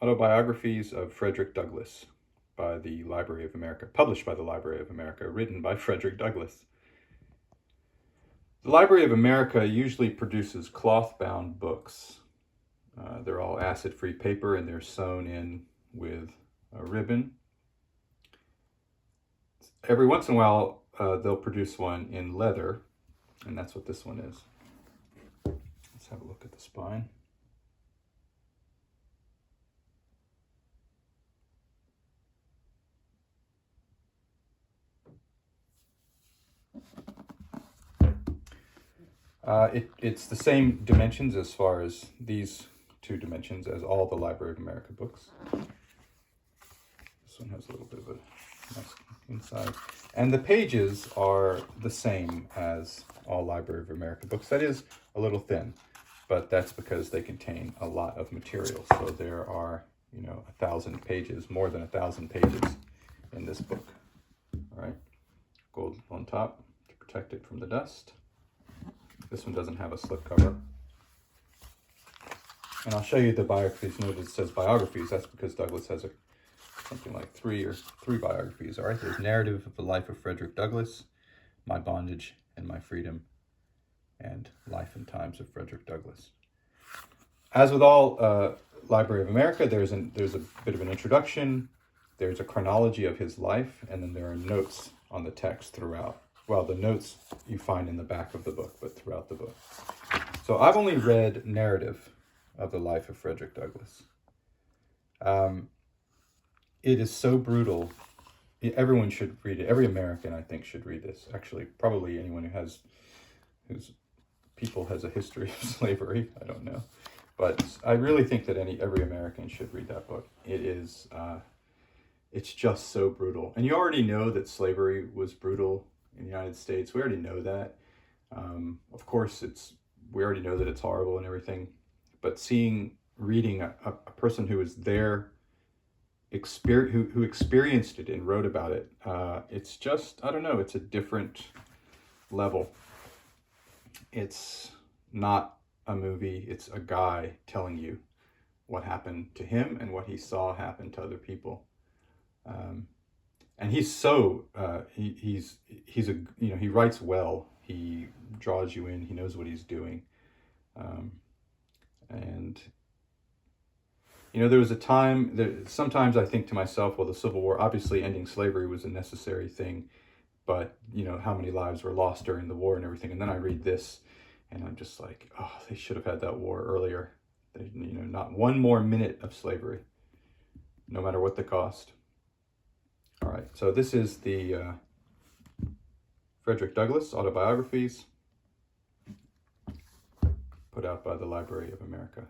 Autobiographies of Frederick Douglass by the Library of America, published by the Library of America, written by Frederick Douglass. The Library of America usually produces cloth-bound books. They're all acid-free paper and they're sewn in with a ribbon. Every once in a while, they'll produce one in leather, and that's what this one is. Let's have a look at the spine. It's the same dimensions as far as these two dimensions as all the Library of America books. This one has a little bit of a mess inside. And the pages are the same as all Library of America books. That is a little thin, but that's because they contain a lot of material. So there are, 1,000 pages, more than 1,000 pages in this book. All right, gold on top to protect it from the dust. This one doesn't have a slipcover. And I'll show you the biographies. Notice it says biographies. That's because Douglass has something like three biographies. All right, there's Narrative of the Life of Frederick Douglass, My Bondage and My Freedom, and Life and Times of Frederick Douglass. As with all Library of America, there's a bit of an introduction, there's a chronology of his life, and then there are notes on the text throughout. Well, the notes you find in the back of the book, but throughout the book. So I've only read Narrative of the Life of Frederick Douglass. It is so brutal. Everyone should read it. Every American, I think, should read this. Actually, probably anyone whose people has a history of slavery. I don't know. But I really think that every American should read that book. It is, it's just so brutal. And you already know that slavery was brutal in the United States. We already know that. Of course, we already know that it's horrible and everything. But reading a person who was there, who experienced it and wrote about it, it's just, I don't know, it's a different level. It's not a movie, it's a guy telling you what happened to him and what he saw happen to other people. And he's so, he writes well, he draws you in, he knows what he's doing. And there was a time sometimes I think to myself, well, the Civil War, obviously ending slavery was a necessary thing, but how many lives were lost during the war and everything. And then I read this and I'm just like, oh, they should have had that war earlier. Not one more minute of slavery, no matter what the cost. All right, so this is the Frederick Douglass Autobiographies, put out by the Library of America.